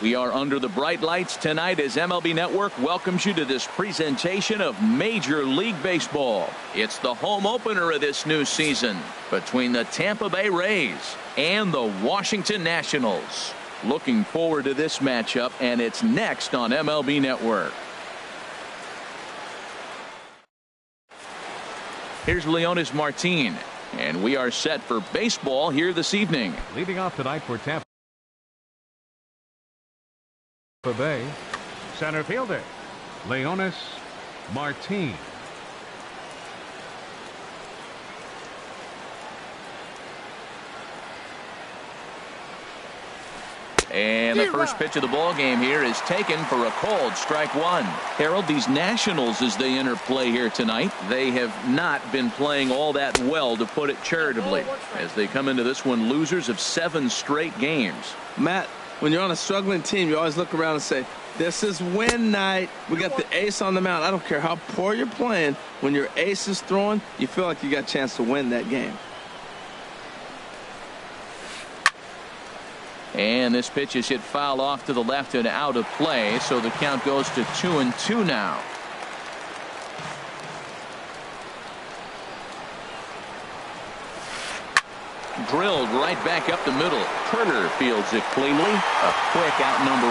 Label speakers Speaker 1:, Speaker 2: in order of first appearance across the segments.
Speaker 1: We are under the bright lights tonight as MLB Network welcomes you to this presentation of Major League Baseball. It's the home opener of this new season between the Tampa Bay Rays and the Washington Nationals. Looking forward to this matchup, and it's next on MLB Network. Here's Leonys Martin, and we are set for baseball here this evening.
Speaker 2: Leading off tonight for Tampa Bay, center fielder Leonys Martin.
Speaker 1: And the first pitch of the ball game here is taken for a called strike one. Harold, these Nationals, as they enter play here tonight, they have not been playing all that well, to put it charitably, as they come into this one losers of 7 straight games.
Speaker 3: Matt, when you're on a struggling team, you always look around and say, this is win night. We got the ace on the mound. I don't care how poor you're playing. When your ace is throwing, you feel like you got a chance to win that game.
Speaker 1: And this pitch is hit foul off to the left and out of play, so the count goes to 2-2 now. Drilled right back up the middle. Turner fields it cleanly. A quick out number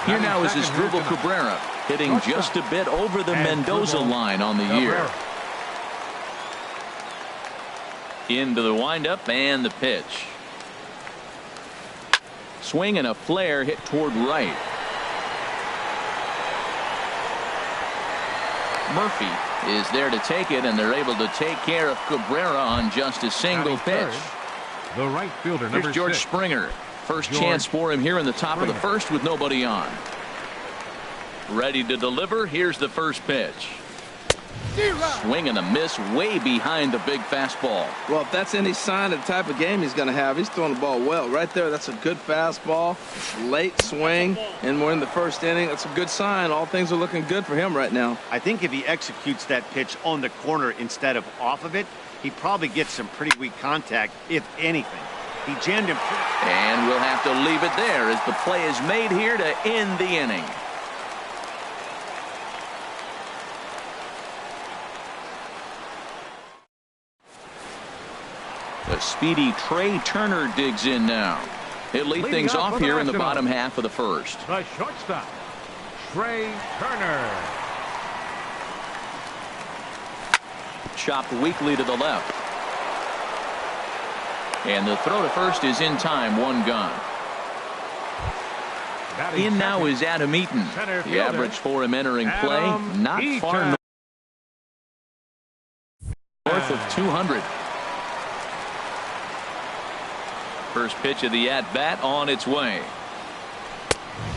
Speaker 1: 1. Here now is Asdrubal Cabrera, hitting just a bit over the Mendoza line on the year. Into the windup and the pitch. Swing and a flare hit toward right. Murphy is there to take it, and they're able to take care of Cabrera on just a single pitch.
Speaker 2: The right fielder, number 6.
Speaker 1: Here's George Springer. First chance for him here in the top of the first with nobody on. Ready to deliver. Here's the first pitch. Swing and a miss way behind the big fastball.
Speaker 3: Well, if that's any sign of the type of game he's going to have, he's throwing the ball well. Right there, that's a good fastball. It's late swing, and we're in the first inning. That's a good sign. All things are looking good for him right now.
Speaker 4: I think if he executes that pitch on the corner instead of off of it, he probably gets some pretty weak contact, if anything. He jammed him.
Speaker 1: And we'll have to leave it there as the play is made here to end the inning. The speedy Trey Turner digs in now. He'll lead things off here in the bottom half of the first.
Speaker 2: The shortstop, Trey Turner.
Speaker 1: Chopped weakly to the left. And the throw to first is in time. 1 gone. In now is Adam Eaton. The average for him entering play, not far north of 200. First pitch of the at-bat on its way.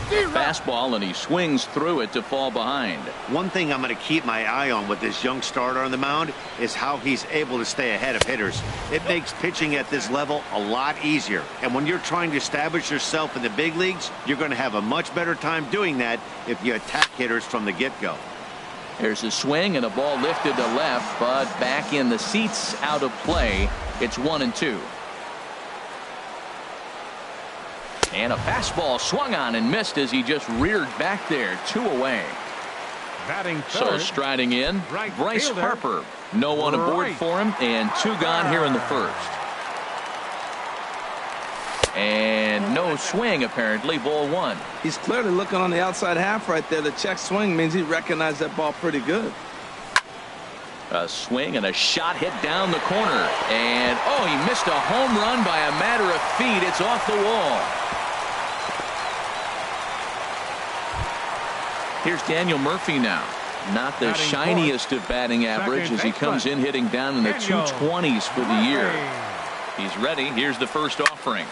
Speaker 1: Fastball, and he swings through it to fall behind.
Speaker 4: One thing I'm going to keep my eye on with this young starter on the mound is how he's able to stay ahead of hitters. It makes pitching at this level a lot easier. And when you're trying to establish yourself in the big leagues, you're going to have a much better time doing that if you attack hitters from the get-go.
Speaker 1: There's a swing and a ball lifted to left, but back in the seats, out of play. It's 1-2. And a fastball swung on and missed as he just reared back there. 2 away.
Speaker 2: Batting third.
Speaker 1: So striding in, Bryce
Speaker 2: fielder,
Speaker 1: Harper. No one aboard for him, and 2 gone here in the first. And no swing, apparently. Ball 1.
Speaker 3: He's clearly looking on the outside half right there. The check swing means he recognized that ball pretty good.
Speaker 1: A swing and a shot hit down the corner. And, oh, he missed a home run by a matter of feet. It's off the wall. Here's Daniel Murphy now. Not the shiniest of batting average as he comes in hitting down in the 220s for the year. He's ready. Here's the first offering.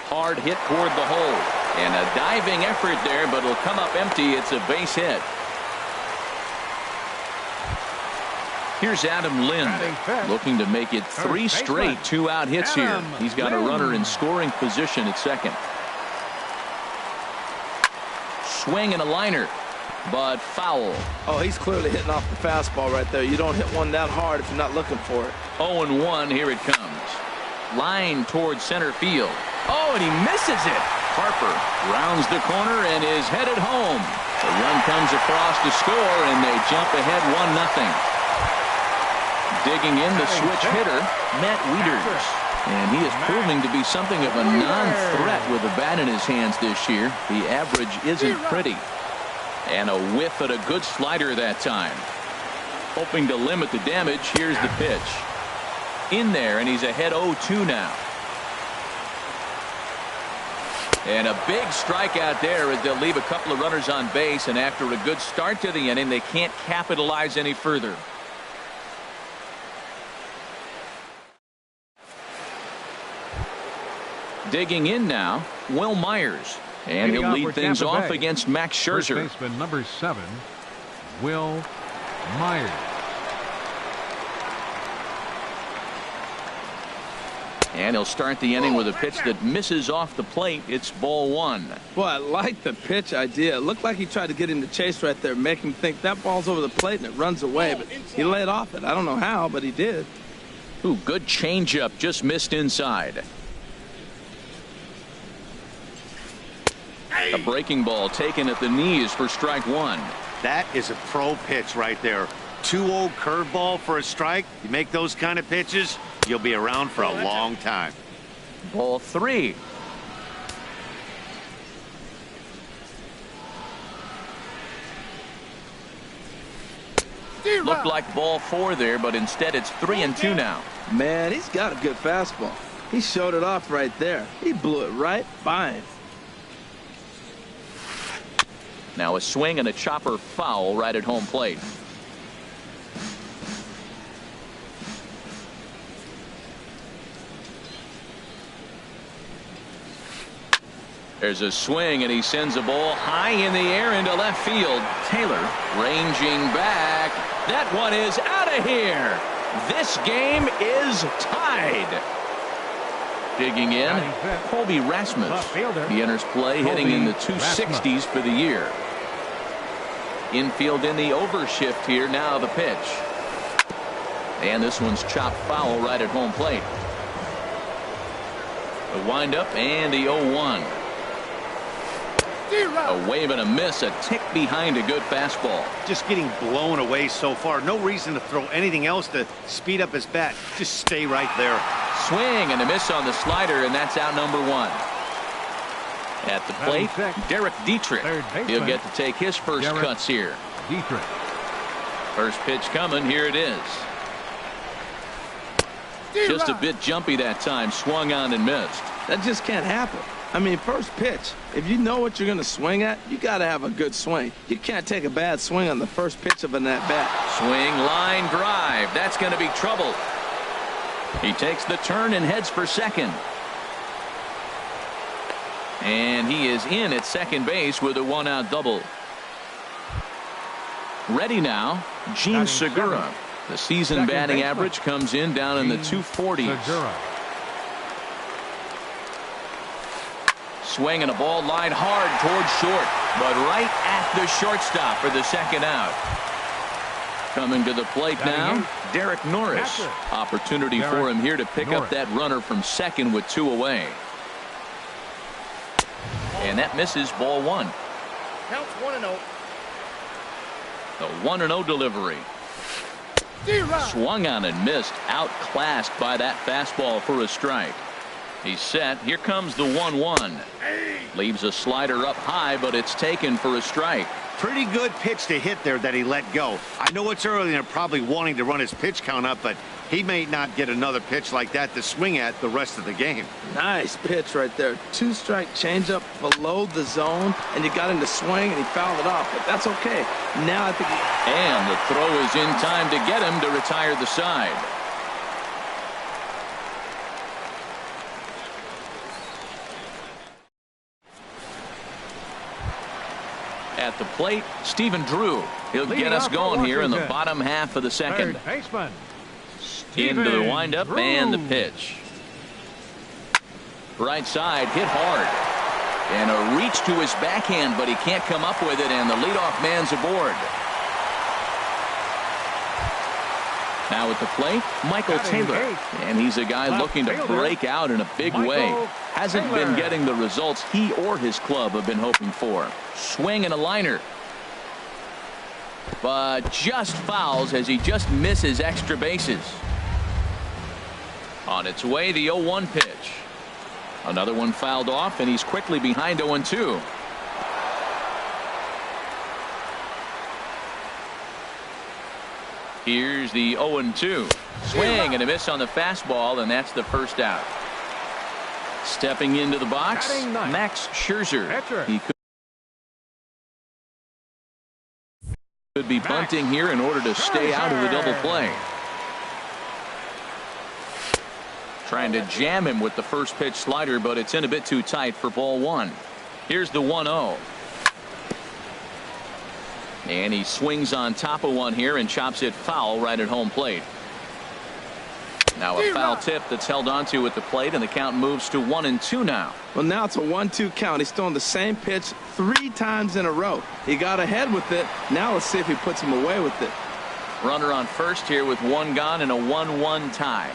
Speaker 1: Hard hit toward the hole. And a diving effort there, but it'll come up empty. It's a base hit. Here's Adam Lind, looking to make it 3 straight 2-out hits here. He's got a runner in scoring position at second. Swing and a liner, but foul.
Speaker 3: Oh, he's clearly hitting off the fastball right there. You don't hit one that hard if you're not looking for it.
Speaker 1: 0-1, here it comes. Line towards center field. Oh, and he misses it. Harper rounds the corner and is headed home. The run comes across to score, and they jump ahead 1-0. Digging in the switch hitter, Matt Wieters. And he is proving to be something of a non-threat with the bat in his hands this year. The average isn't pretty. And a whiff at a good slider that time. Hoping to limit the damage, here's the pitch. In there, and he's ahead 0-2 now. And a big strikeout there as they'll leave a couple of runners on base, and after a good start to the inning, they can't capitalize any further. Digging in now, Will Myers. And he'll lead things off against Max Scherzer.
Speaker 2: First baseman number 7, Will Myers.
Speaker 1: And he'll start the inning with a pitch that misses off the plate. It's ball 1.
Speaker 3: Well, I like the pitch idea. It looked like he tried to get him to chase right there, make him think that ball's over the plate and it runs away. But he laid off it. I don't know how, but he did.
Speaker 1: Ooh, good changeup, just missed inside. A breaking ball taken at the knees for strike 1.
Speaker 4: That is a pro pitch right there. 2-0 curveball for a strike. You make those kind of pitches, you'll be around for a long time.
Speaker 1: Ball 3. Looked like ball 4 there, but instead it's 3-2 now.
Speaker 3: Man, he's got a good fastball. He showed it off right there. He blew it right by him.
Speaker 1: Now a swing and a chopper foul right at home plate. There's a swing, and he sends a ball high in the air into left field. Taylor ranging back. That one is out of here. This game is tied. Digging in, Colby Rasmus. He enters play, hitting in the 260s for the year. Infield in the overshift here. Now the pitch. And this one's chopped foul right at home plate. The windup and the 0-1. A wave and a miss, a tick behind a good fastball.
Speaker 4: Just getting blown away so far. No reason to throw anything else to speed up his bat. Just stay right there.
Speaker 1: Swing and a miss on the slider, and that's out number 1. At the plate, Derek Dietrich. He'll get to take his first cuts here.
Speaker 2: Dietrich.
Speaker 1: First pitch coming. Here it is. Just a bit jumpy that time. Swung on and missed.
Speaker 3: That just can't happen. I mean, first pitch, if you know what you're going to swing at, you got to have a good swing. You can't take a bad swing on the first pitch of an at-bat.
Speaker 1: Swing, line drive. That's going to be trouble. He takes the turn and heads for second. And he is in at second base with a 1-out double. Ready now, Gene Segura. The season batting average comes in down in the 240s. Swing and a ball line hard towards short, but right at the shortstop for the second out. Coming to the plate now, Derek Norris. Opportunity for him here to pick up that runner from second with 2 away. And that misses, ball 1.
Speaker 5: Counts 1-0.
Speaker 1: The 1-0 delivery. Swung on and missed, outclassed by that fastball for a strike. He's set. Here comes the 1-1. Leaves a slider up high, but it's taken for a strike.
Speaker 4: Pretty good pitch to hit there that he let go. I know it's early and they're probably wanting to run his pitch count up, but he may not get another pitch like that to swing at the rest of the game.
Speaker 3: Nice pitch right there. 2-strike changeup below the zone, and you got him to swing, and he fouled it off. But that's okay. Now I think
Speaker 1: and the throw is in time to get him to retire the side. At the plate, Stephen Drew. He'll get us going here in the bottom half of the second.
Speaker 2: Third baseman,
Speaker 1: Into the windup and the pitch. Right side, hit hard. And a reach to his backhand, but he can't come up with it, and the leadoff man's aboard. Now at the plate, Michael Taylor. And he's a guy looking to break out in a big way. Hasn't been getting the results he or his club have been hoping for. Swing and a liner. But just fouls as he just misses extra bases. On its way, the 0-1 pitch. Another one fouled off, and he's quickly behind 0-2. Here's the 0-2. Swing and a miss on the fastball, and that's the first out. Stepping into the box, Max Scherzer. He could be bunting here in order to stay out of the double play. Trying to jam him with the first pitch slider, but it's in a bit too tight for ball one. Here's the 1-0. And he swings on top of one here and chops it foul right at home plate. Now a foul tip that's held onto at the plate, and the count moves to 1-2 now.
Speaker 3: Well, now it's a 1-2 count. He's throwing the same pitch 3 times in a row. He got ahead with it. Now let's see if he puts him away with it.
Speaker 1: Runner on first here with one gone and a 1-1 tie.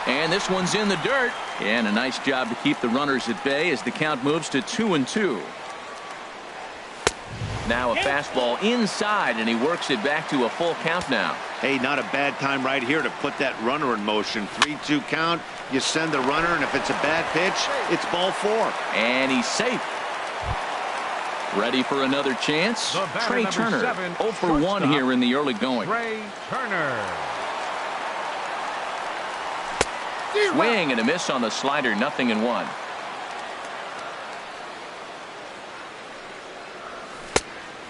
Speaker 1: And this one's in the dirt. And a nice job to keep the runners at bay as the count moves to 2-2. Now a fastball inside, and he works it back to a full count now.
Speaker 4: Hey, not a bad time right here to put that runner in motion. 3-2 count. You send the runner, and if it's a bad pitch, it's ball 4.
Speaker 1: And he's safe. Ready for another chance. Trey Turner, 0 for 1 here in the early going.
Speaker 2: Trey Turner.
Speaker 1: Swing and a miss on the slider, 0-1.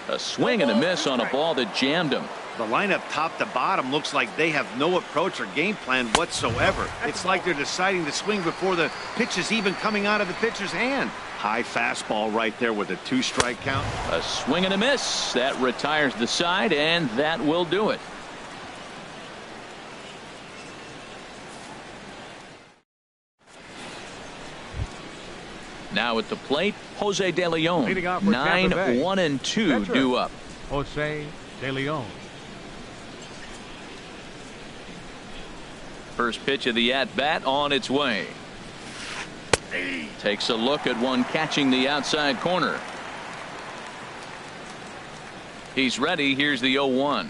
Speaker 1: A swing and a miss on a ball that jammed him.
Speaker 4: The lineup top to bottom looks like they have no approach or game plan whatsoever. It's like they're deciding to swing before the pitch is even coming out of the pitcher's hand. High fastball right there with a 2-strike count.
Speaker 1: A swing and a miss. That retires the side, and that will do it. Now at the plate, Jose De Leon. 9-1-2 due up.
Speaker 2: Jose De Leon.
Speaker 1: First pitch of the at-bat on its way. Takes a look at one catching the outside corner. He's ready. Here's the 0-1.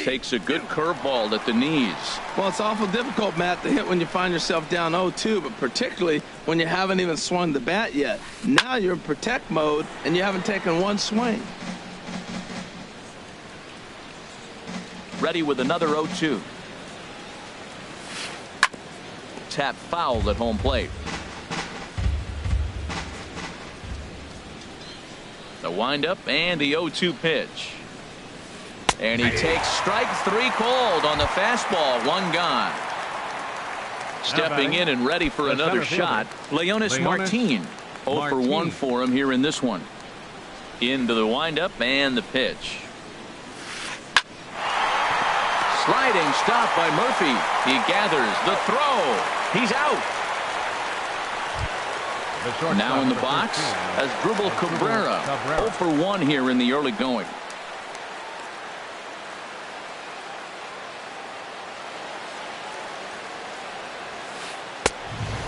Speaker 1: Takes a good curveball at the knees.
Speaker 3: Well, it's awful difficult, Matt, to hit when you find yourself down 0-2, but particularly when you haven't even swung the bat yet. Now you're in protect mode, and you haven't taken one swing.
Speaker 1: Ready with another 0-2. Tap foul at home plate. The windup and the 0-2 pitch. And he takes strike 3 called on the fastball. 1 gone. Stepping in and ready for another shot, Leonys Martin. 0 for 1 for him here in this one. Into the windup and the pitch. Sliding stop by Murphy. He gathers the throw. He's out. Now in the box as Dribble Cabrera. 0 for 1 here in the early going.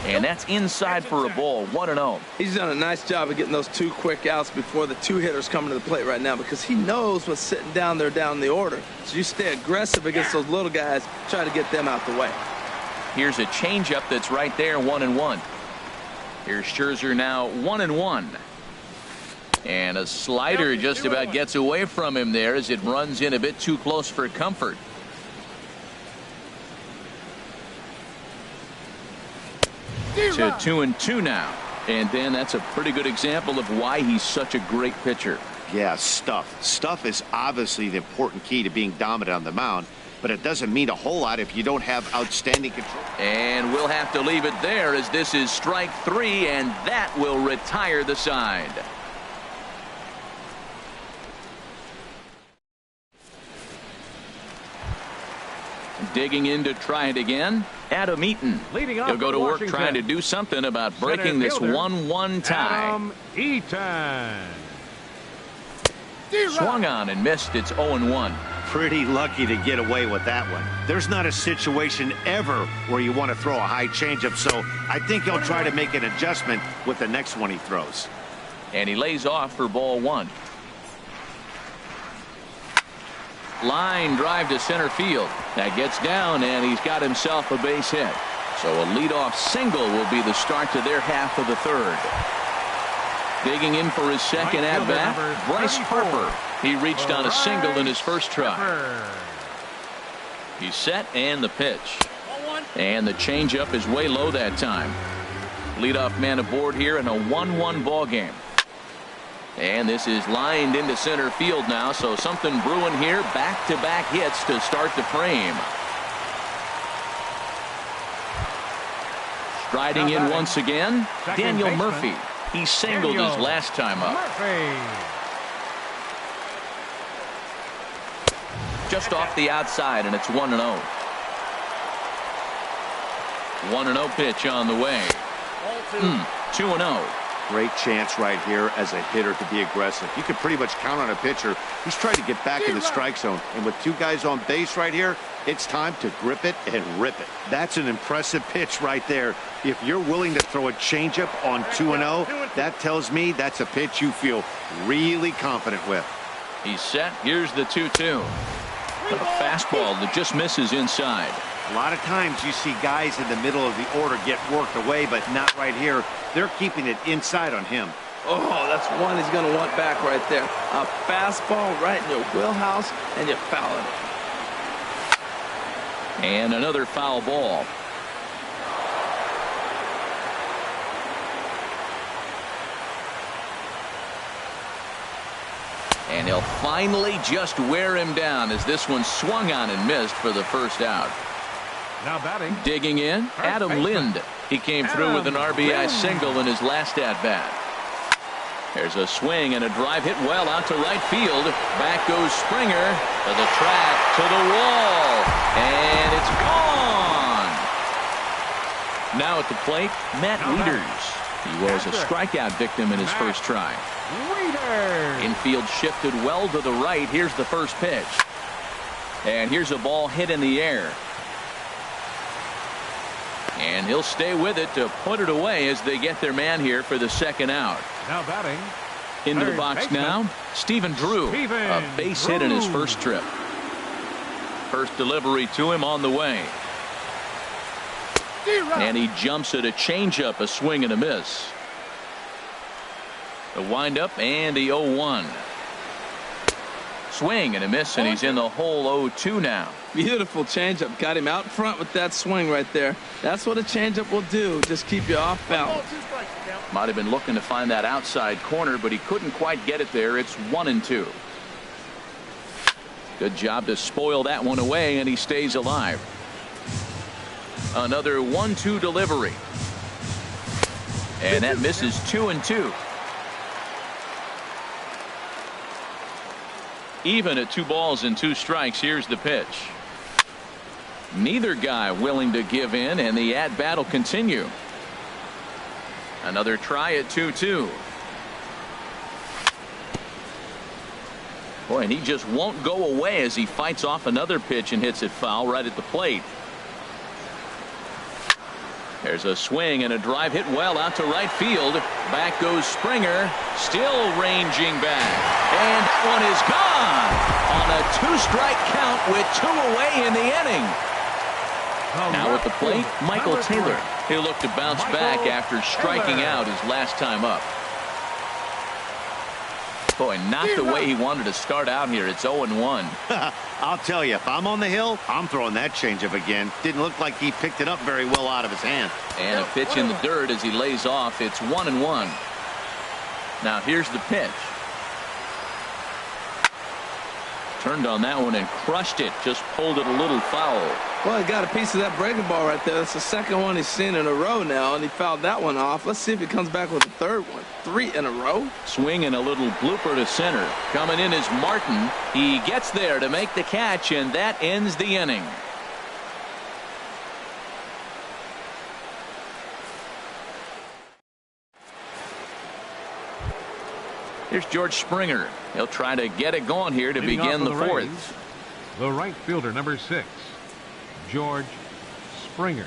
Speaker 1: And that's inside for a ball. 1-0.
Speaker 3: He's done a nice job of getting those 2 quick outs before the 2 hitters coming to the plate right now, because he knows what's sitting down there down the order. So you stay aggressive against those little guys, try to get them out the way.
Speaker 1: Here's a changeup that's right there, 1-1. Here's Scherzer now, 1-1. And a slider just about gets away from him there as it runs in a bit too close for comfort. To 2-2 now. And then that's a pretty good example of why he's such a great pitcher.
Speaker 4: Yeah, stuff. Stuff is obviously the important key to being dominant on the mound, but it doesn't mean a whole lot if you don't have outstanding control.
Speaker 1: And we'll have to leave it there as this is strike 3, and that will retire the side. Digging in to try it again, Adam Eaton. He'll go to work trying to do something about breaking this 1-1 tie.
Speaker 2: Adam Eaton.
Speaker 1: Swung on and missed. It's 0-1.
Speaker 4: Pretty lucky to get away with that one. There's not a situation ever where you want to throw a high changeup, so I think he'll try to make an adjustment with the next one he throws.
Speaker 1: And he lays off for ball 1. Line drive to center field. That gets down, and he's got himself a base hit. So a leadoff single will be the start to their half of the third. Digging in for his second at-bat, Bryce Harper. He reached on a single in his first try. He's set, and the pitch. And the changeup is way low that time. Leadoff man aboard here in a 1-1 ball game. And this is lined into center field now, so something brewing here. Back-to-back hits to start the frame. Striding in once again, Daniel Murphy. He singled his last time up. Just off the outside, and it's 1-0. 1-0 pitch on the way. 2-0.
Speaker 4: Great chance right here as a hitter to be aggressive. You can pretty much count on a pitcher. He's trying to get back in the strike zone. And with two guys on base right here, it's time to grip it and rip it. That's an impressive pitch right there. If you're willing to throw a changeup on 2-0, that tells me that's a pitch you feel really confident with.
Speaker 1: He's set. Here's the 2-2. A fastball that just misses inside.
Speaker 4: A lot of times you see guys in the middle of the order get worked away, but not right here. They're keeping it inside on him.
Speaker 3: Oh, that's one he's going to want back right there. A fastball right in your wheelhouse, and you're fouling it.
Speaker 1: And another foul ball. And he'll finally just wear him down as this one swung on and missed for the first out.
Speaker 2: Now batting.
Speaker 1: Digging in, Adam Lind. He came through with an RBI single in his last at-bat. There's a swing and a drive hit well out to right field. Back goes Springer to the track, to the wall, and it's gone. Now at the plate, Matt Wieters. He was a strikeout victim in his first try. Infield shifted well to the right. Here's the first pitch. And here's a ball hit in the air. And he'll stay with it to put it away as they get their man here for the second out.
Speaker 2: Now batting.
Speaker 1: Into the box now, Stephen Drew. A base hit in his first trip. First delivery to him on the way. And he jumps at a changeup, a swing and a miss. The windup and the 0-1. Swing and a miss, and he's in the hole 0-2 now.
Speaker 3: Beautiful changeup. Got him out front with that swing right there. That's what a changeup will do. Just keep you off balance.
Speaker 1: Might have been looking to find that outside corner, but he couldn't quite get it there. It's 1-2. Good job to spoil that one away, and he stays alive. Another 1-2 delivery. And that misses 2-2. Even at 2 balls and 2 strikes. Here's the pitch. Neither guy willing to give in, and the at-bat will continue. Another try at 2-2. Boy, and he just won't go away as he fights off another pitch and hits it foul right at the plate. There's a swing and a drive hit well out to right field. Back goes Springer, still ranging back, and that one is gone on a 2-strike count with 2 away in the inning. Now at the plate, Michael Taylor. He'll look to bounce back after striking out his last time up. Boy, not the way he wanted to start out here. It's 0-1.
Speaker 4: I'll tell you, if I'm on the hill, I'm throwing that changeup again. Didn't look like he picked it up very well out of his hand.
Speaker 1: And a pitch in the dirt as he lays off. It's 1-1. Now here's the pitch. Turned on that one and crushed it. Just pulled it a little foul.
Speaker 3: Well, he got a piece of that breaking ball right there. That's the second one he's seen in a row now, and he fouled that one off. Let's see if he comes back with a third one. 3 in a row.
Speaker 1: Swing and a little blooper to center. Coming in is Martin. He gets there to make the catch, and that ends the inning. Here's George Springer. He'll try to get it going here to
Speaker 2: Leading
Speaker 1: begin
Speaker 2: off
Speaker 1: the
Speaker 2: for
Speaker 1: fourth.
Speaker 2: Rays, the right fielder, number 6, George Springer.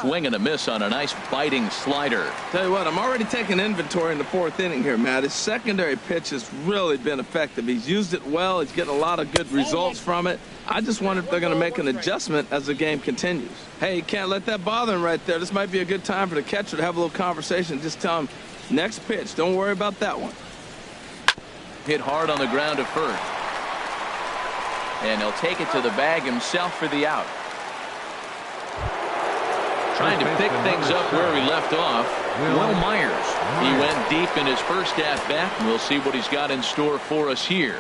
Speaker 1: Swing and a miss on a nice biting slider.
Speaker 3: Tell you what, I'm already taking inventory in the fourth inning here, Matt. His secondary pitch has really been effective. He's used it well. He's getting a lot of good results from it. I just wonder if they're going to make an adjustment as the game continues. Hey, you can't let that bother him right there. This might be a good time for the catcher to have a little conversation. Just tell him, next pitch, don't worry about that one.
Speaker 1: Hit hard on the ground to first. And he'll take it to the bag himself for the out. Trying to pick things up where he left off, Will Myers. He went deep in his first at-bat, and we'll see what he's got in store for us here.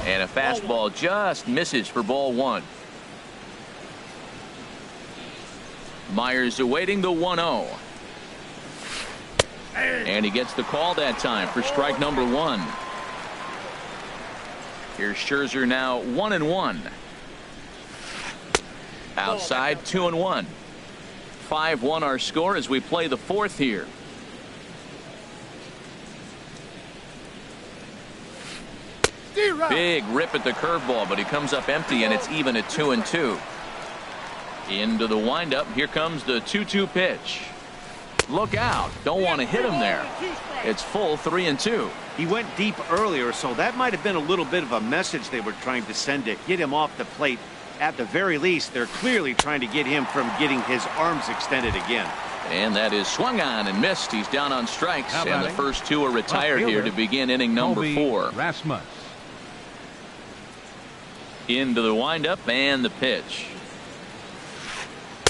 Speaker 1: And a fastball just misses for ball one. Myers awaiting the 1-0. And he gets the call that time for strike number one. Here's Scherzer now 1-1. Outside 2-1. 5-1 our score as we play the fourth here. Big rip at the curveball, but he comes up empty, and it's even at 2-2. Into the windup. Here comes the 2-2 pitch. Look out. Don't want to hit him there. It's full 3-2.
Speaker 4: He went deep earlier, so that might have been a little bit of a message they were trying to send to get him off the plate. At the very least, they're clearly trying to get him from getting his arms extended again.
Speaker 1: And that is swung on and missed. He's down on strikes,
Speaker 2: How
Speaker 1: and the
Speaker 2: about
Speaker 1: first two are retired here to begin inning number
Speaker 2: Colby
Speaker 1: 4.
Speaker 2: Rasmus.
Speaker 1: Into the windup and the pitch.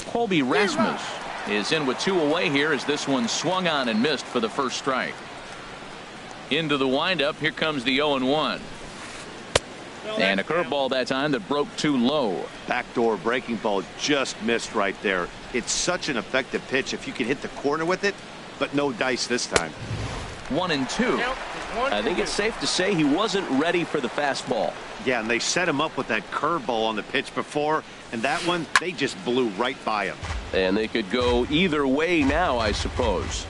Speaker 1: Colby Rasmus is in with 2 away here as this one swung on and missed for the first strike. Into the windup. Here comes the 0-1. And a curveball that time that broke too low.
Speaker 4: Backdoor breaking ball just missed right there. It's such an effective pitch if you can hit the corner with it, but no dice this time.
Speaker 1: 1-2. I think it's safe to say he wasn't ready for the fastball.
Speaker 4: Yeah, and they set him up with that curveball on the pitch before, and that one, they just blew right by him.
Speaker 1: And they could go either way now, I suppose.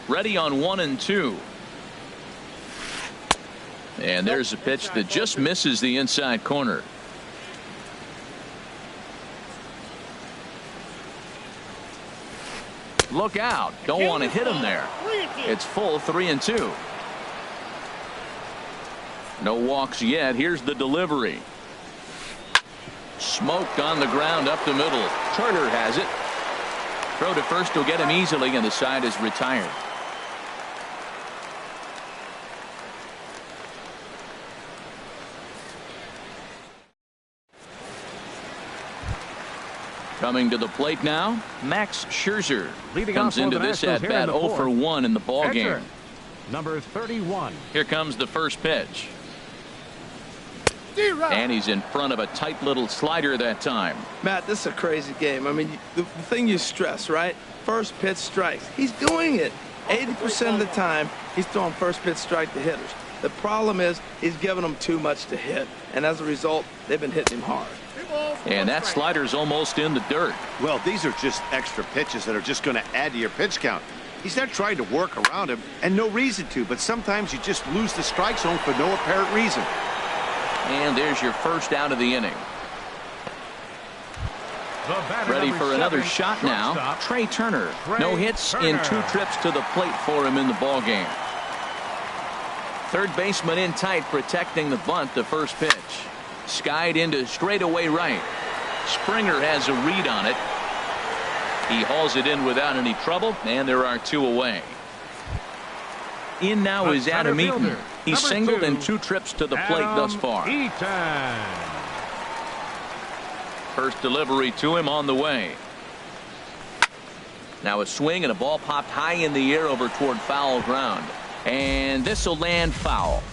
Speaker 1: Ready on 1-2. And there's a pitch that just misses the inside corner. Look out. Don't want to hit him there. It's full 3-2. No walks yet. Here's the delivery. Smoked on the ground up the middle. Turner has it. Throw to first will get him easily, and the side is retired. Coming to the plate now, Max Scherzer
Speaker 2: Leading
Speaker 1: comes
Speaker 2: off for
Speaker 1: into
Speaker 2: the
Speaker 1: this
Speaker 2: Nationals
Speaker 1: at bat
Speaker 2: here in the
Speaker 1: 0 for 1 in the ball
Speaker 2: Catcher,
Speaker 1: game.
Speaker 2: number 31.
Speaker 1: Here comes the first pitch. And he's in front of a tight little slider that time.
Speaker 3: Matt, this is a crazy game. I mean, the thing you stress, right? First pitch strikes. He's doing it. 80% of the time, he's throwing first pitch strike to hitters. The problem is he's giving them too much to hit. And as a result, they've been hitting him hard.
Speaker 1: And that slider's almost in the dirt.
Speaker 4: Well, these are just extra pitches that are just going to add to your pitch count. He's not trying to work around him, and no reason to, but sometimes you just lose the strike zone for no apparent reason.
Speaker 1: And there's your first out of the inning. Ready for another shot now. Trey Turner. No hits in 2 trips to the plate for him in the ball game. Third baseman in tight, protecting the bunt. The first pitch skied into straightaway right. Springer has a read on it. He hauls it in without any trouble, and there are 2 away. In now is Adam Eaton. He's singled in 2 trips to the plate thus far. First delivery to him on the way. Now a swing and a ball popped high in the air over toward foul ground. And this will land foul.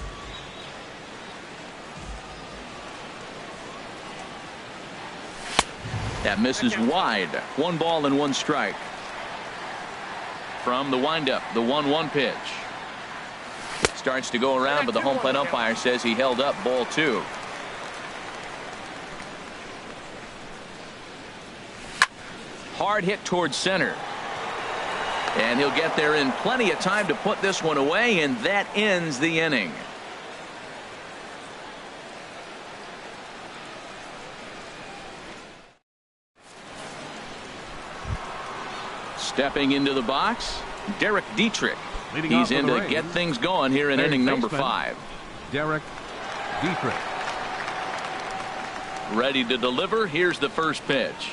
Speaker 1: That misses wide. 1 ball and 1 strike. From the windup, the 1-1 pitch. Starts to go around, but the home plate umpire says he held up ball 2. hard hit towards center. And he'll get there in plenty of time to put this one away, and that ends the inning. Stepping into the box, Derek Dietrich. He's in to get things going here in inning number 5.
Speaker 2: Derek Dietrich.
Speaker 1: Ready to deliver. Here's the first pitch.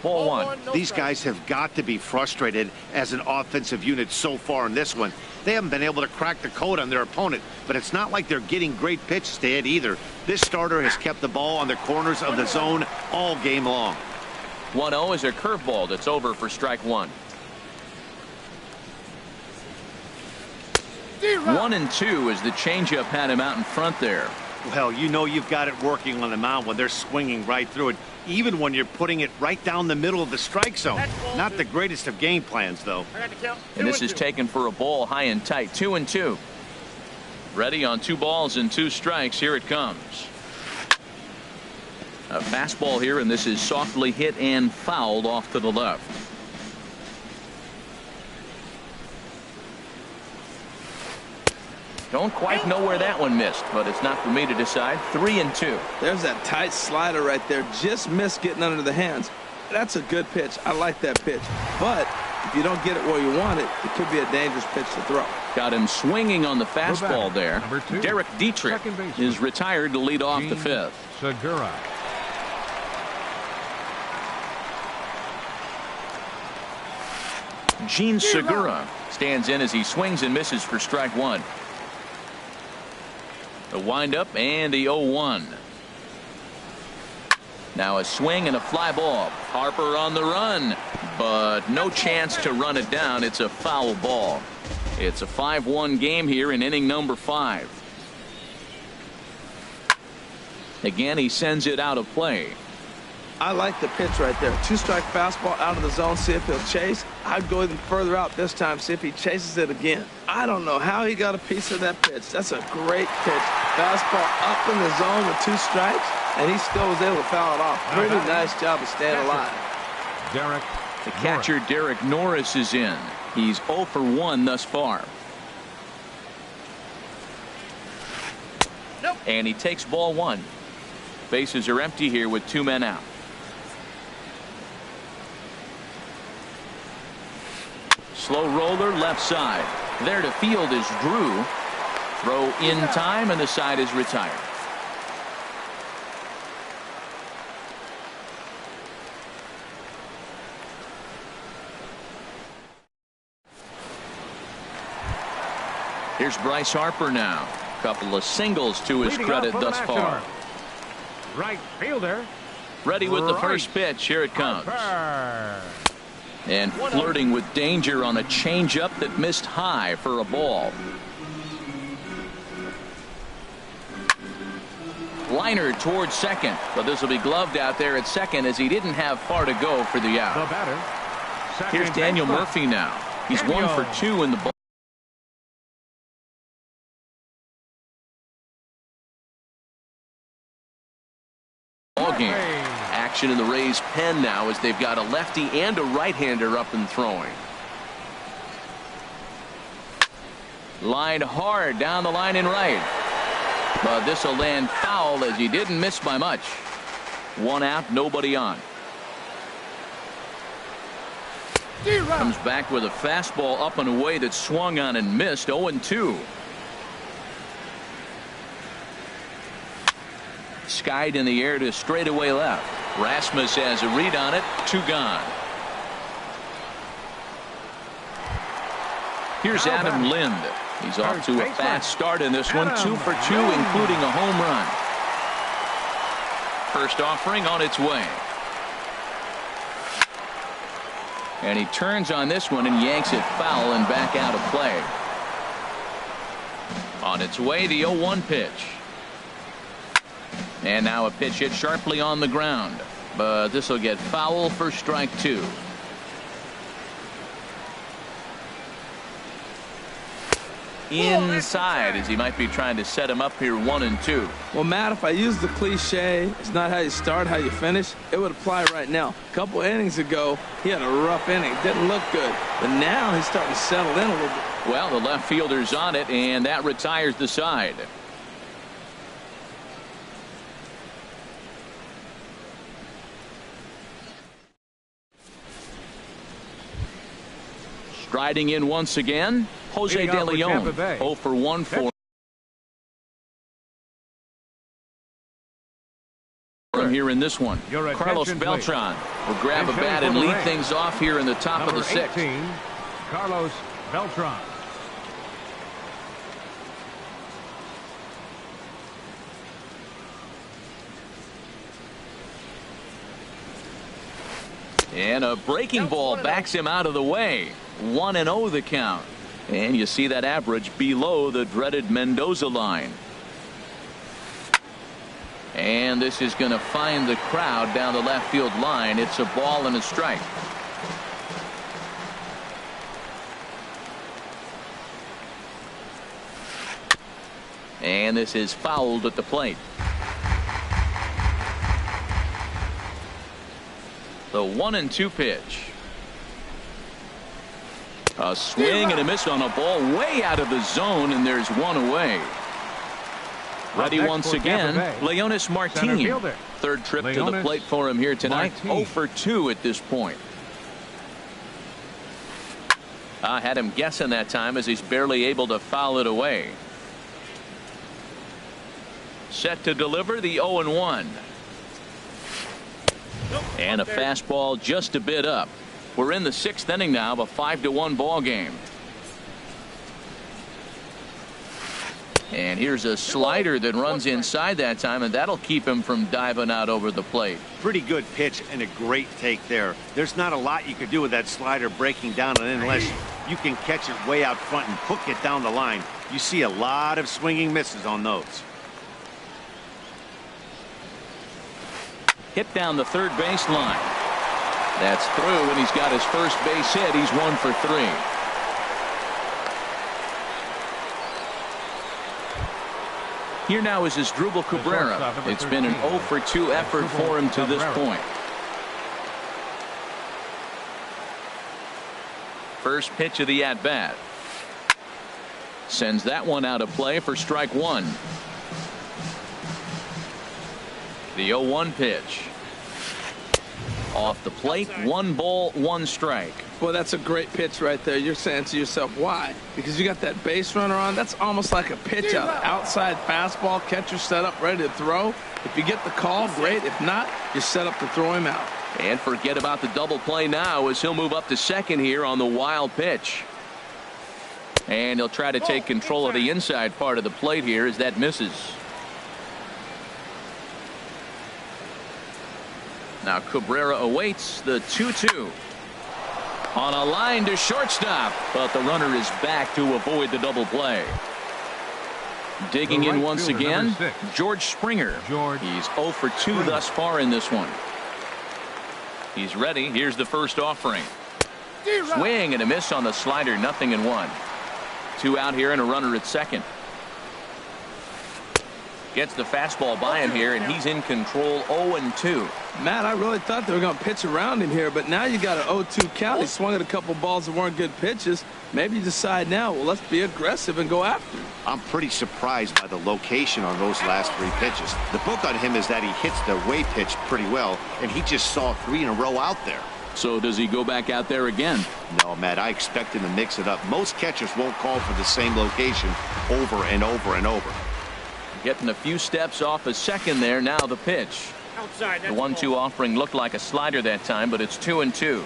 Speaker 1: Ball 1.
Speaker 4: These guys have got to be frustrated as an offensive unit so far in this one. They haven't been able to crack the code on their opponent, but it's not like they're getting great pitches to hit either. This starter has kept the ball on the corners of the zone all game long.
Speaker 1: 1-0 is a curveball that's over for strike 1. 1-2 as the changeup had him out in front there.
Speaker 4: Well, you know you've got it working on the mound when they're swinging right through it, even when you're putting it right down the middle of the strike zone. Not the greatest of game plans, though.
Speaker 1: And this is taken for a ball high and tight. 2-2. Ready on 2 balls and 2 strikes. Here it comes. A fastball here, and this is softly hit and fouled off to the left. Don't quite know where that one missed, but it's not for me to decide. 3-2.
Speaker 3: There's that tight slider right there. Just missed getting under the hands. That's a good pitch. I like that pitch. But if you don't get it where you want it, it could be a dangerous pitch to throw.
Speaker 1: Got him swinging on the fastball there. Derek Dietrich is retired to lead off the 5th.
Speaker 2: Segura.
Speaker 1: Gene Segura stands in as he swings and misses for strike 1. A windup and the 0-1. Now a swing and a fly ball. Harper on the run, but no chance to run it down. It's a foul ball. It's a 5-1 game here in inning number 5. Again, he sends it out of play.
Speaker 3: I like the pitch right there. 2-strike fastball out of the zone. See if he'll chase. I'd go even further out this time. See if he chases it again. I don't know how he got a piece of that pitch. That's a great pitch. Fastball up in the zone with 2 strikes, and he still was able to foul it off. Pretty nice job of staying alive.
Speaker 2: Derek.
Speaker 1: The catcher, Derek Norris, is in. He's 0 for 1 thus far.
Speaker 5: Nope.
Speaker 1: And he takes ball 1. Bases are empty here with 2 men out. Slow roller left side. There to field is Drew. Throw in time, and the side is retired. Here's Bryce Harper now. Couple of singles to his credit thus far.
Speaker 2: Right fielder.
Speaker 1: Ready with the first pitch. Here it comes.
Speaker 2: Harper.
Speaker 1: And flirting with danger on a changeup that missed high for a ball. Liner towards second, but this will be gloved out there at second as he didn't have far to go for the
Speaker 2: The
Speaker 1: out.
Speaker 2: batter.
Speaker 1: Here's Daniel Murphy now. He's 1 for 2 in the ball. Game. Action in the Rays pen now as they've got a lefty and a right-hander up and throwing. Lined hard down the line in right. But this will land foul as he didn't miss by much. 1 out, nobody on. Comes back with a fastball up and away that swung on and missed. 0-2. Skied in the air to straightaway left. Rasmus has a read on it. 2 gone. Here's Adam Lind. He's off to a fast start in this one. 2 for 2, including a home run. First offering on its way. And he turns on this one and yanks it foul and back out of play. On its way, the 0-1 pitch. And now a pitch hit sharply on the ground, but this will get foul for strike 2. inside as he might be trying to set him up here 1-2.
Speaker 3: Well, Matt, if I use the cliche, it's not how you start, how you finish, it would apply right now. A couple innings ago, he had a rough inning. Didn't look good. But now he's starting to settle in a little bit.
Speaker 1: Well, the left fielder's on it, and that retires the side. Striding in once again, Jose De Leon, 0 for 1 for him here in this one. Carlos Beltran will grab a bat and lead things off here in the top of the sixth.
Speaker 2: 18, Carlos Beltran.
Speaker 1: And a breaking ball backs him out of the way. 1-0 the count. And you see that average below the dreaded Mendoza line. And this is going to find the crowd down the left field line. It's a ball and a strike. And this is fouled at the plate. The 1-2 pitch. A swing and a miss on a ball way out of the zone, and there's one away. Ready once again, Leonys Martin. Third trip to the plate for him here tonight. 0 for 2 at this point. I had him guessing that time as he's barely able to foul it away. Set to deliver the 0-1. And a fastball just a bit up. We're in the sixth inning now of a 5-1 ball game. And here's a slider that runs inside that time, and that'll keep him from diving out over the plate.
Speaker 4: Pretty good pitch and a great take there. There's not a lot you could do with that slider breaking down unless you can catch it way out front and hook it down the line. You see a lot of swinging misses on those.
Speaker 1: Hit down the third base line. That's through, and he's got his first base hit. He's 1 for 3. Here now is Asdrubal Cabrera. It's been an 0 for 2 effort for him to this point. First pitch of the at-bat. Sends that one out of play for strike one. The 0-1 pitch. Off the plate, 1 ball, 1 strike.
Speaker 3: Well, that's a great pitch right there. You're saying to yourself, why? Because you got that base runner on. That's almost like a pitch out. Outside fastball, catcher set up, ready to throw. If you get the call, great. If not, you're set up to throw him out.
Speaker 1: And forget about the double play now as he'll move up to second here on the wild pitch. And he'll try to take control of the inside part of the plate here as that misses. Now Cabrera awaits the 2-2. On a line to shortstop, but the runner is back to avoid the double play. Digging in once again, George Springer. He's 0 for 2 thus far in this one. He's ready. Here's the first offering. Swing and a miss on the slider. 0-1. 2 out here and a runner at second. Gets the fastball by him here, and he's in control. 0-2.
Speaker 3: Matt, I really thought they were going to pitch around him here, but now you got an 0-2 count. He swung at a couple balls that weren't good pitches. Maybe you decide now, well, let's be aggressive and go after him.
Speaker 4: I'm pretty surprised by the location on those last 3 pitches. The book on him is that he hits the way pitch pretty well, and he just saw 3 in a row out there.
Speaker 1: So does he go back out there again?
Speaker 4: No, Matt, I expect him to mix it up. Most catchers won't call for the same location over and over and over.
Speaker 1: Getting a few steps off a second there. Now the pitch.
Speaker 5: Outside.
Speaker 1: The 1-2 offering looked like a slider that time, but it's 2-2.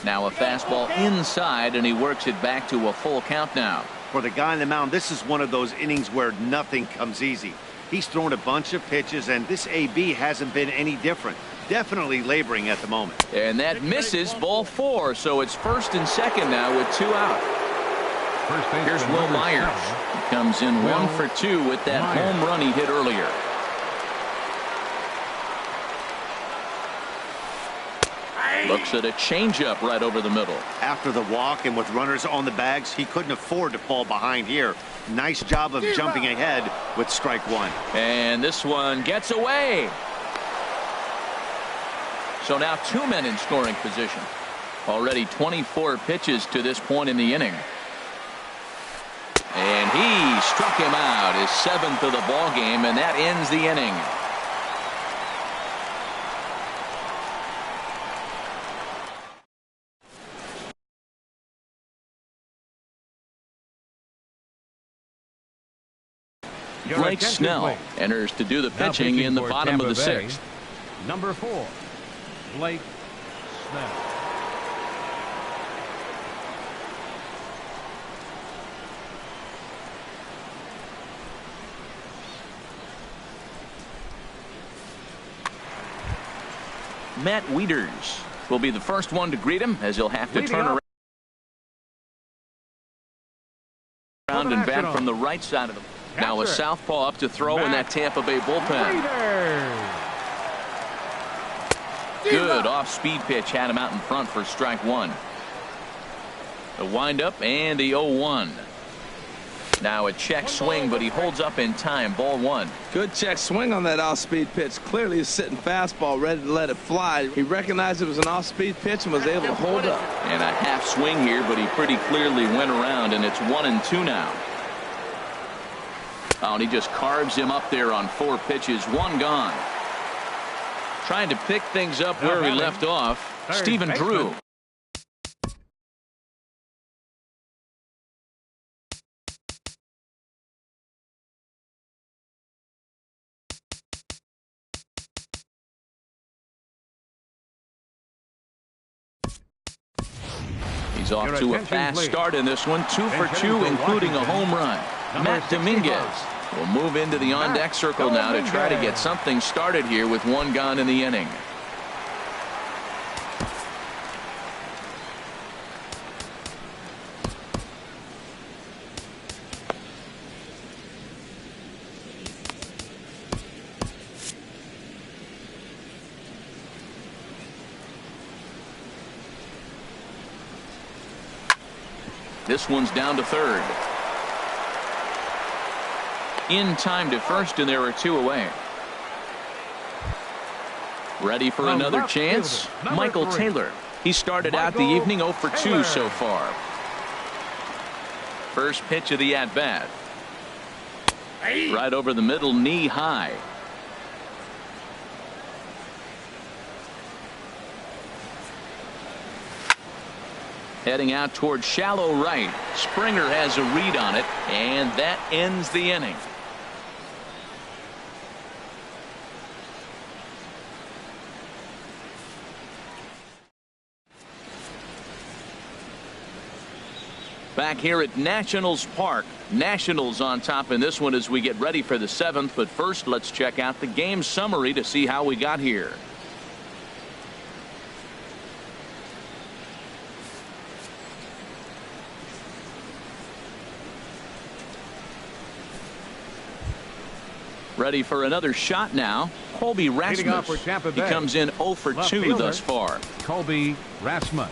Speaker 1: Now a fastball inside, and he works it back to a full count now.
Speaker 4: For the guy on the mound, this is one of those innings where nothing comes easy. He's thrown a bunch of pitches, and this AB hasn't been any different. Definitely laboring at the moment.
Speaker 1: And that misses, ball 4, so it's first and second now with 2 out. Here's Will Myers. He comes in 1 for 2 with that home run he hit earlier. Looks at a changeup right over the middle.
Speaker 4: After the walk and with runners on the bags, he couldn't afford to fall behind here. Nice job of jumping ahead with strike one.
Speaker 1: And this one gets away. So now 2 men in scoring position. Already 24 pitches to this point in the inning. And he struck him out, his 7th of the ball game, and that ends the inning. Blake Snell enters to do the pitching in the bottom of the 6th.
Speaker 2: Number 4, Blake Snell.
Speaker 1: Matt Wieters will be the first one to greet him, as he'll have to turn around and bat from the right side of the. Now a southpaw up to throw in that Tampa Bay bullpen. Good off-speed pitch had him out in front for strike one. The windup and the 0-1. Now a check swing, but he holds up in time. Ball one.
Speaker 3: Good check swing on that off-speed pitch. Clearly a sitting fastball ready to let it fly. He recognized it was an off-speed pitch and was able to hold up.
Speaker 1: And a half swing here, but he pretty clearly went around, and it's 1-2 now. Oh, and he just carves him up there on 4 pitches. 1 gone. Trying to pick things up where he left off, Stephen Drew. He's off to a fast start in this one. 2 for 2, including a home run. Matt Dominguez will move into the on-deck circle now to try to get something started here with 1 gone in the inning. This one's down to third. In time to first, and there are 2 away. Ready for another chance? Michael Taylor. He started out the evening 0 for 2 so far. First pitch of the at-bat. Right over the middle, knee high. Heading out toward shallow right. Springer has a read on it, and that ends the inning. Back here at Nationals Park. Nationals on top in this one as we get ready for the 7th. But first, let's check out the game summary to see how we got here. Ready for another shot now. Colby Rasmus. He comes in 0 for 2 thus far.
Speaker 2: Colby Rasmus.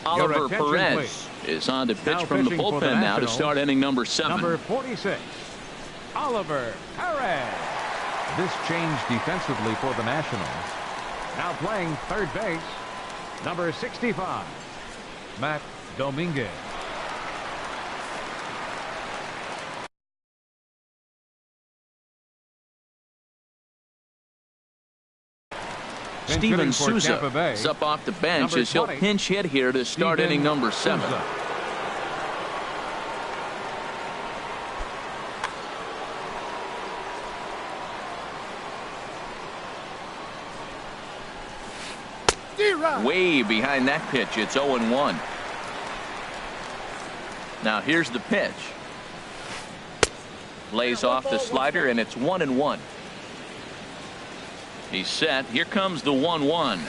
Speaker 1: Oliver Perez is on to pitch from the bullpen now to start inning number 7.
Speaker 2: Number 46, Oliver Perez. This changed defensively for the Nationals. Now playing third base, number 65, Matt Dominguez.
Speaker 1: Steven Souza is up off the bench as he'll pinch hit here to start inning number 7. Way behind that pitch. It's 0-1. Now here's the pitch. Lays off the slider, and it's 1-1. He's set. Here comes the 1-1.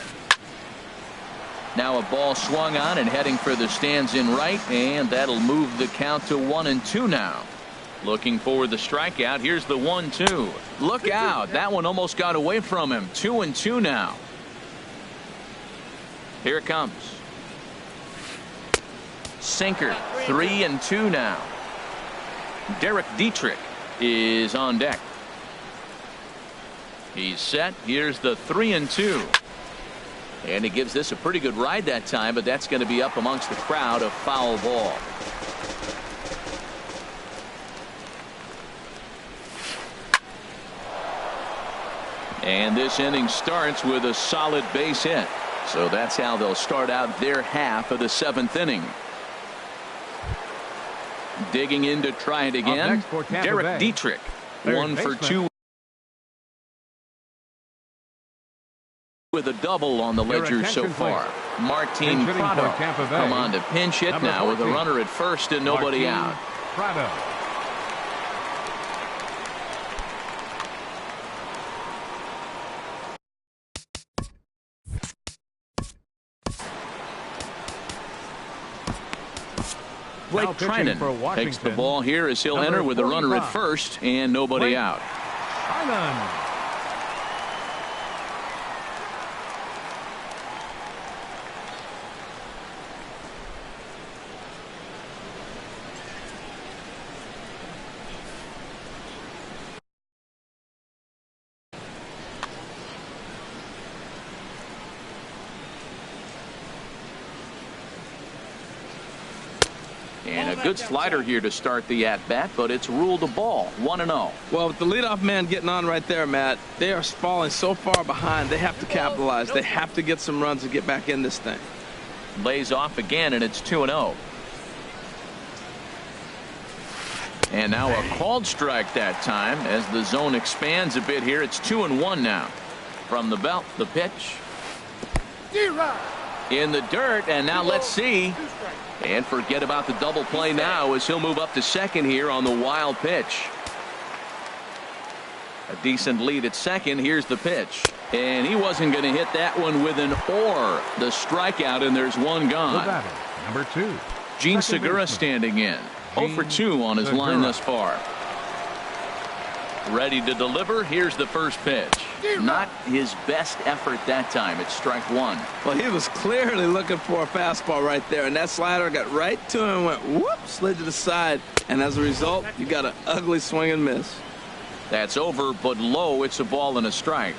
Speaker 1: Now a ball swung on and heading for the stands in right, and that'll move the count to 1-2 now. Looking for the strikeout. Here's the 1-2. Look out. That one almost got away from him. 2-2 now. Here it comes. Sinker, 3-2 now. Derek Dietrich is on deck. He's set. Here's the 3-2. And he gives this a pretty good ride that time, but that's going to be up amongst the crowd, a foul ball. And this inning starts with a solid base hit. So that's how they'll start out their half of the 7th inning. Digging in to try it again. Derek Dietrich, 1 for 2 with a double on the ledger so far. Martin Prado come on to pinch hit now with a runner at first and nobody out.
Speaker 2: Prado.
Speaker 1: Blake Trinan takes the ball here as he'll enter with a runner at first and nobody out. And a good slider here to start the at-bat, but it's ruled a ball, 1-0.
Speaker 3: Well, with the leadoff man getting on right there, Matt, they are falling so far behind, they have to capitalize. They have to get some runs and get back in this thing.
Speaker 1: Lays off again, and it's 2-0. And now a called strike that time as the zone expands a bit here. It's 2-1 now. From the belt, the pitch. In the dirt, and now let's see. And forget about the double play now as he'll move up to second here on the wild pitch. A decent lead at second. Here's the pitch. And he wasn't going to hit that one with an or. The strikeout, and there's one gone.
Speaker 2: Number 2.
Speaker 1: Gene Segura standing in. 0 for 2 on his line thus far. Ready to deliver. Here's the first pitch. Not his best effort that time. It's strike 1.
Speaker 3: Well, he was clearly looking for a fastball right there, and that slider got right to him and went whoop, slid to the side, and as a result, you got an ugly swing and miss.
Speaker 1: That's over, but low. It's a ball and a strike.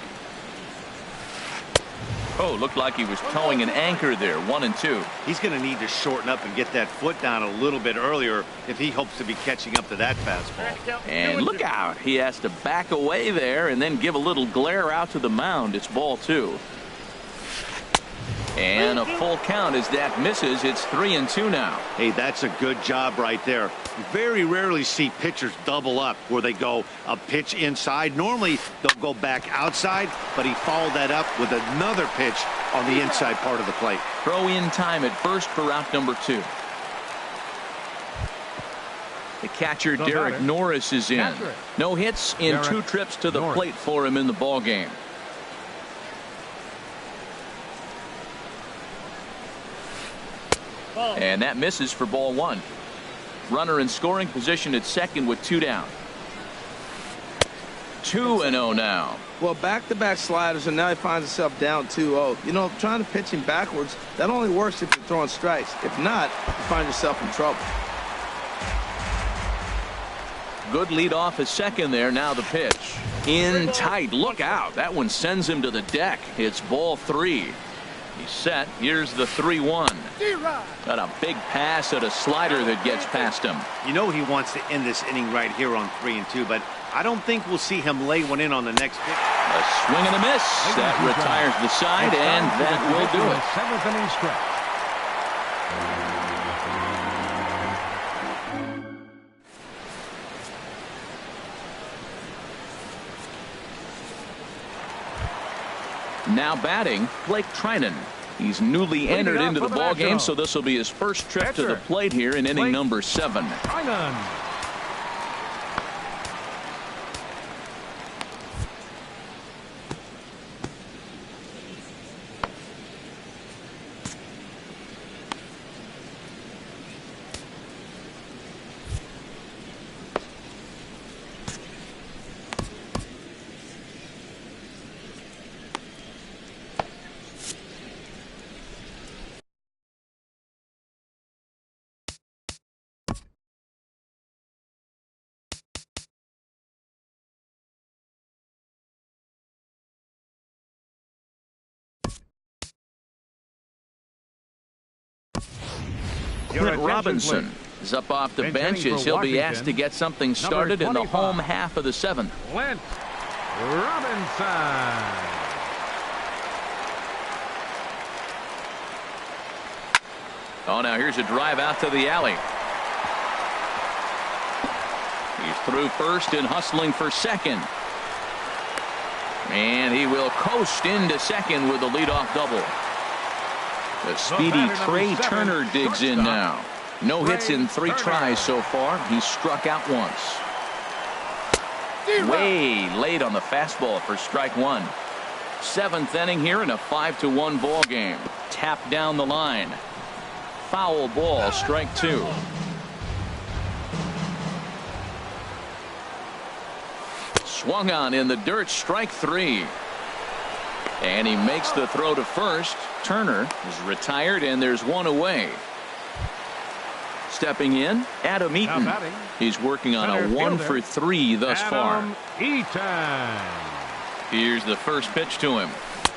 Speaker 1: Oh, looked like he was towing an anchor there. 1-2.
Speaker 4: He's going to need to shorten up and get that foot down a little bit earlier if he hopes to be catching up to that fastball.
Speaker 1: And look out. He has to back away there and then give a little glare out to the mound. It's ball 2. And a full count as that misses. It's 3-2 now.
Speaker 4: Hey, that's a good job right there. You very rarely see pitchers double up where they go a pitch inside. Normally they'll go back outside, but he followed that up with another pitch on the inside part of the plate.
Speaker 1: Throw in time at first for out number 2. The catcher Derek Norris is in. No hits in 2 trips to the plate for him in the ball game. And that misses for ball 1. Runner in scoring position at second with 2 down. 2-0 now.
Speaker 3: Well, back-to-back sliders, and now he finds himself down 2-0. You know, trying to pitch him backwards, that only works if you're throwing strikes. If not, you find yourself in trouble.
Speaker 1: Good lead off at second there. Now the pitch. In tight. Look out. That one sends him to the deck. It's ball 3. He's set. Here's the 3-1. Got a big pass at a slider that gets past him.
Speaker 4: You know he wants to end this inning right here on 3-2, but I don't think we'll see him lay one in on the next pitch.
Speaker 1: A swing and a miss. That retires the side, and that will do it.
Speaker 2: 7th inning stretch.
Speaker 1: Now batting, Blake Trinan. He's newly entered into the ball game, so this will be his first trip to the plate here in inning number 7.
Speaker 2: attention,
Speaker 1: Robinson
Speaker 2: please.
Speaker 1: is up off the
Speaker 2: Bench
Speaker 1: bench
Speaker 2: hitting
Speaker 1: as
Speaker 2: for
Speaker 1: he'll be asked
Speaker 2: Washington,
Speaker 1: to get something
Speaker 2: number
Speaker 1: started in the
Speaker 2: 25.
Speaker 1: home half of the 7th.
Speaker 2: Clint Robinson.
Speaker 1: Oh, now here's a drive out to the alley. He's through first and hustling for second. And he will coast into second with a leadoff double. The speedy Trey Turner digs in now. No hits in 3 tries so far. He's struck out once. Way late on the fastball for strike 1. 7th inning here in a 5-1 ball game. Tap down the line. Foul ball, strike 2. Swung on in the dirt, strike 3. And he makes the throw to first. Turner is retired, and there's one away. Stepping in, Adam Eaton. He's working on a 1 for 3 thus far.
Speaker 2: Eaton.
Speaker 1: Here's the first pitch to him.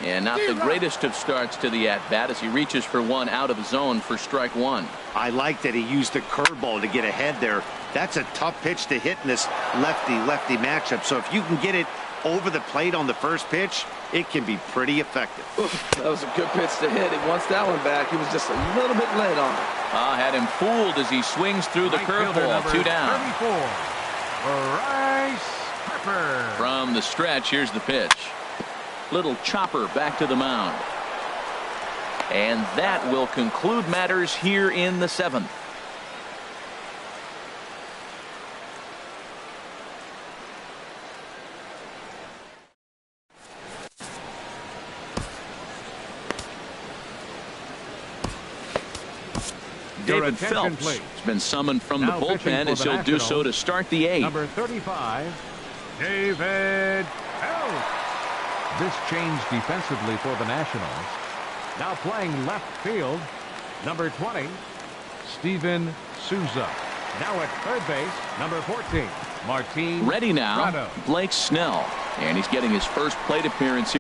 Speaker 1: And not the greatest of starts to the at-bat as he reaches for one out of the zone for strike 1.
Speaker 4: I like that he used the curveball to get ahead there. That's a tough pitch to hit in this lefty-lefty matchup. So if you can get it over the plate on the first pitch, it can be pretty effective.
Speaker 3: Oof, that was a good pitch to hit. He wants that one back. He was just a little bit late on it.
Speaker 1: Had him fooled as he swings through the curveball. 2 down.
Speaker 2: 34, Bryce Harper.
Speaker 1: From the stretch, here's the pitch. Little chopper back to the mound. And that will conclude matters here in the 7th. David Phelps has been summoned from the bullpen as he'll do so to start the 8th.
Speaker 2: Number 35, David Phelps. This changed defensively for the Nationals. Now playing left field, number 20, Steven Souza. Now at third base, number 14, Martin.
Speaker 1: Ready now,
Speaker 2: Prado.
Speaker 1: Blake Snell. And he's getting his first plate appearance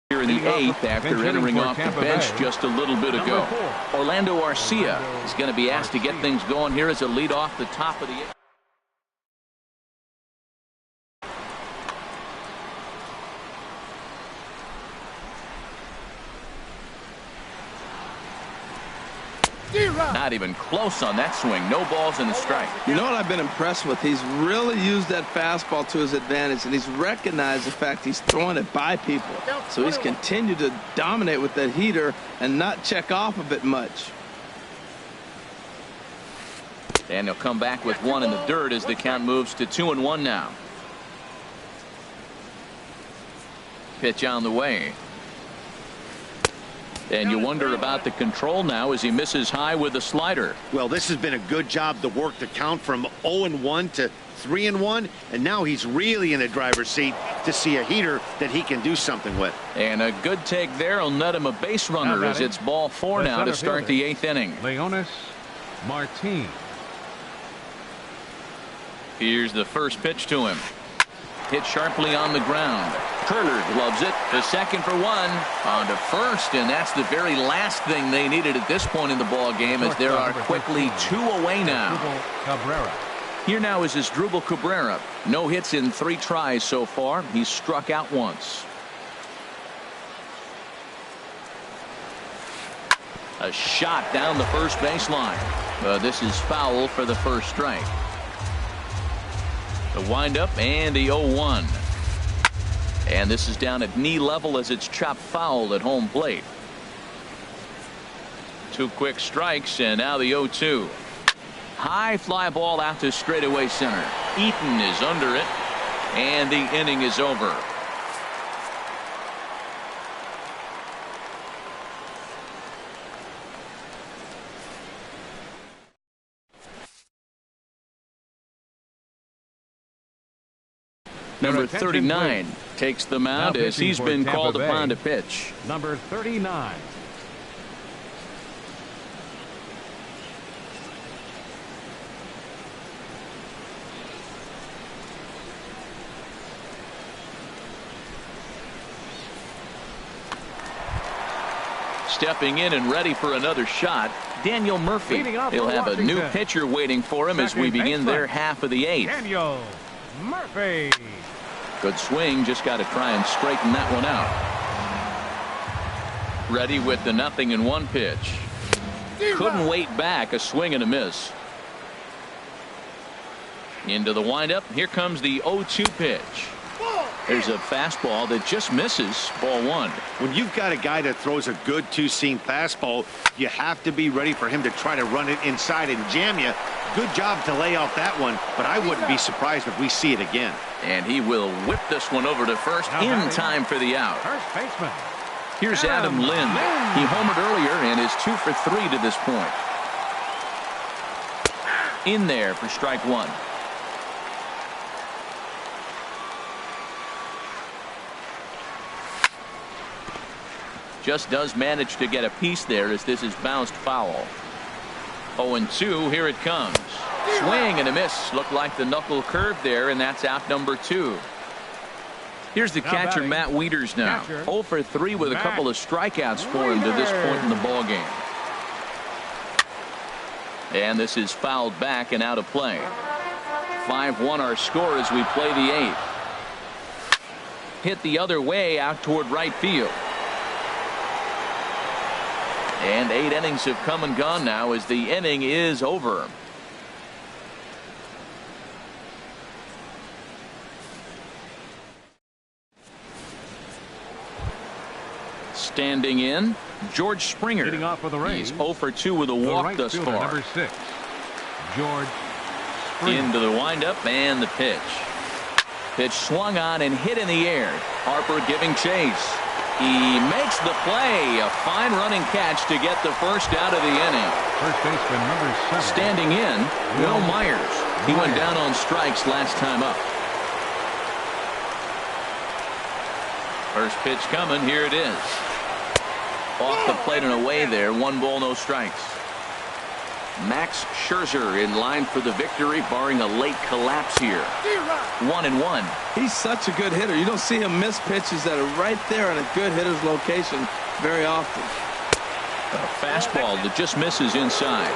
Speaker 1: here in the 8th after entering off the bench just a little bit ago. Orlando Arcia is going to be asked to get things going here as a lead off the top of the 8th. Not even close on that swing. No balls and a strike.
Speaker 3: You know what I've been impressed with? He's really used that fastball to his advantage, and he's recognized the fact he's throwing it by people. So he's continued to dominate with that heater and not check off of it much.
Speaker 1: And he'll come back with one in the dirt as the count moves to 2-1 now. Pitch on the way. And you wonder about the control now as he misses high with a slider.
Speaker 4: Well, this has been a good job to work the count from 0-1 to 3-1, and now he's really in the driver's seat to see a heater that he can do something with.
Speaker 1: And a good take there will net him a base runner as it's ball 4 now to start the 8th inning.
Speaker 2: Leonis Martin.
Speaker 1: Here's the first pitch to him. Hit sharply on the ground. Turner gloves it to second for 1. On to first, and that's the very last thing they needed at this point in the ball game, as there are quickly 2 away now.
Speaker 2: Cabrera.
Speaker 1: Here now is Asdrubal Cabrera. No hits in 3 tries so far. He's struck out once. A shot down the first baseline. This is foul for the first strike. The windup and the 0-1. And this is down at knee level as it's chopped foul at home plate. 2 quick strikes, and now the 0-2. High fly ball out to straightaway center. Eaton is under it, and the inning is over. Number 39 takes the mound as he's been called upon to pitch.
Speaker 2: Number 39.
Speaker 1: Stepping in and ready for another shot, Daniel Murphy. He'll have a new pitcher waiting for him as we begin their half of the eighth.
Speaker 2: Daniel Murphy.
Speaker 1: Good swing, just got to try and straighten that one out. Ready with the 0-1 pitch. Couldn't wait back, a swing and a miss. Into the windup, here comes the 0-2 pitch. There's a fastball that just misses, ball one.
Speaker 4: When you've got a guy that throws a good two-seam fastball, you have to be ready for him to try to run it inside and jam you. Good job to lay off that one, but I wouldn't be surprised if we see it again.
Speaker 1: And he will whip this one over to first in time for the out.
Speaker 2: First baseman.
Speaker 1: Here's Adam Lind. He homered earlier and is 2 for 3 to this point. In there for strike one. Just does manage to get a piece there as this is bounced foul. 0-2, here it comes. Swing and a miss. Looked like the knuckle curve there, and that's out number 2. Here's the catcher, Matt Wieters now. 0 for 3 with a couple of strikeouts for him to this point in the ball game. And this is fouled back and out of play. 5-1 our score as we play the 8th. Hit the other way out toward right field. And 8 innings have come and gone now as the inning is over. Standing in, George Springer.
Speaker 2: Leading off for the Rays.
Speaker 3: He's
Speaker 1: 0 for 2 with a walk
Speaker 2: right
Speaker 1: thus
Speaker 2: fielder,
Speaker 1: far.
Speaker 2: Number 6, George Springer.
Speaker 1: Into the windup and the pitch. Pitch swung on and hit in the air. Harper giving chase. He makes the play. A fine running catch to get the first out of the inning.
Speaker 2: First baseman number 7.
Speaker 1: Standing in, Will Myers. He went down on strikes last time up. First pitch coming. Here it is. Off the plate and away there. 1 ball, no strikes. Max Scherzer in line for the victory, barring a late collapse here. 1-1.
Speaker 3: He's such a good hitter. You don't see him miss pitches that are right there in a good hitter's location very often.
Speaker 1: A fastball that just misses inside.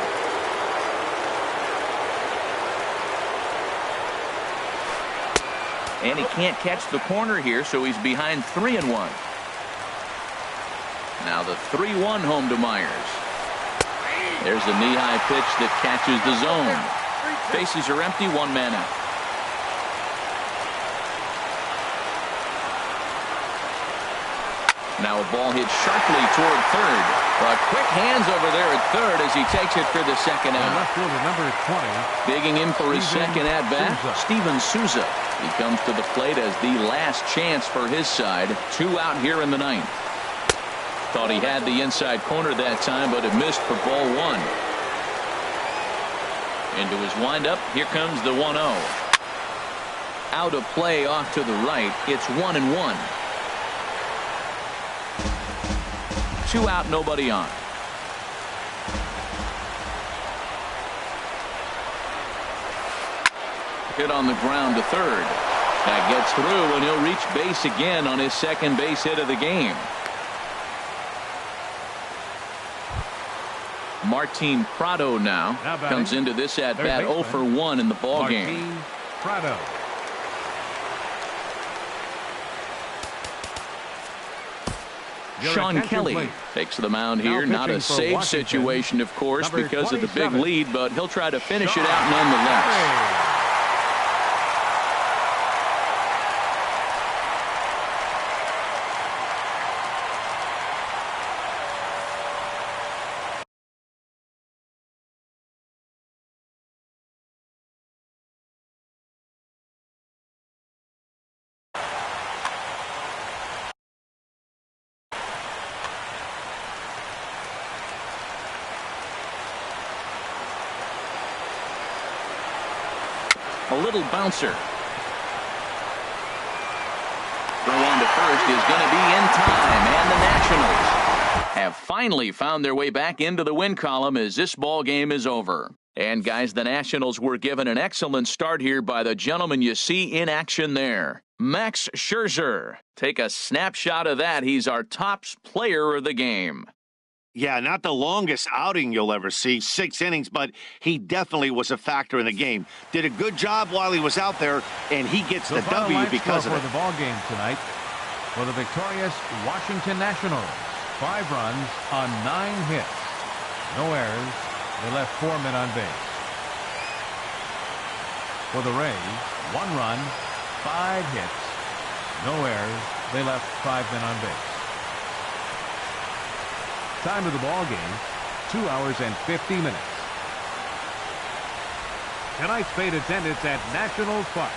Speaker 1: And he can't catch the corner here, so he's behind 3-1. Now the 3-1 home to Myers. There's a knee-high pitch that catches the zone. Bases are empty, 1 man out. Now a ball hit sharply toward third. But quick hands over there at third as he takes it for the second out.
Speaker 2: Left fielder number 20.
Speaker 1: Digging in for his second at-bat, Steven Souza. He comes to the plate as the last chance for his side. 2 out here in the 9th. Thought he had the inside corner that time, but it missed for ball 1. Into his windup, here comes the 1-0. Out of play off to the right. It's 1-1. 2 out, nobody on. Hit on the ground to third. That gets through, and he'll reach base again on his second base hit of the game. Martin Prado now comes into this at bat 0 for 1 in the ball game.
Speaker 2: Prado.
Speaker 1: Sean Kelly takes the mound here. Not a safe situation, of course, because of the big lead, but he'll try to finish it out nonetheless. A little bouncer. Throw on to first is going to be in time, and the Nationals have finally found their way back into the win column as this ball game is over. And guys, the Nationals were given an excellent start here by the gentleman you see in action there, Max Scherzer. Take a snapshot of that. He's our top player of the game.
Speaker 4: Yeah, not the longest outing you'll ever see, 6 innings, but he definitely was a factor in the game. Did a good job while he was out there, and he gets the W because of it.
Speaker 2: For the ball game tonight, for the victorious Washington Nationals, 5 runs on 9 hits. No errors. They left 4 men on base. For the Rays, 1 run, 5 hits. No errors. They left 5 men on base. Time of the ball game, 2 hours and 50 minutes. Tonight's paid attendance at Nationals Park,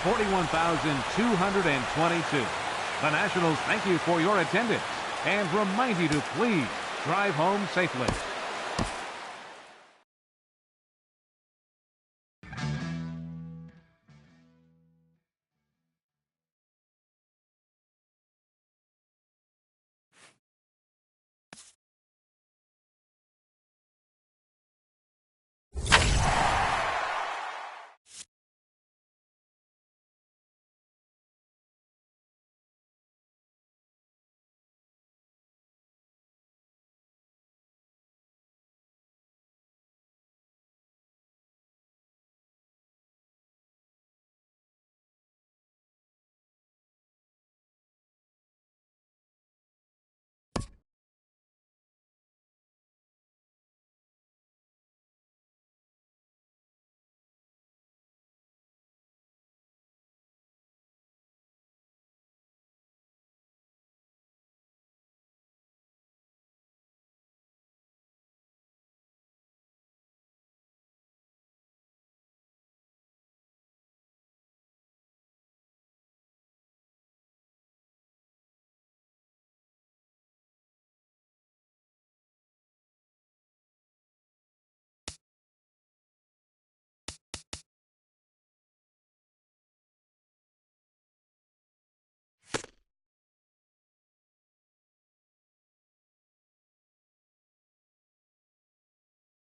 Speaker 2: 41,222. The Nationals thank you for your attendance and remind you to please drive home safely.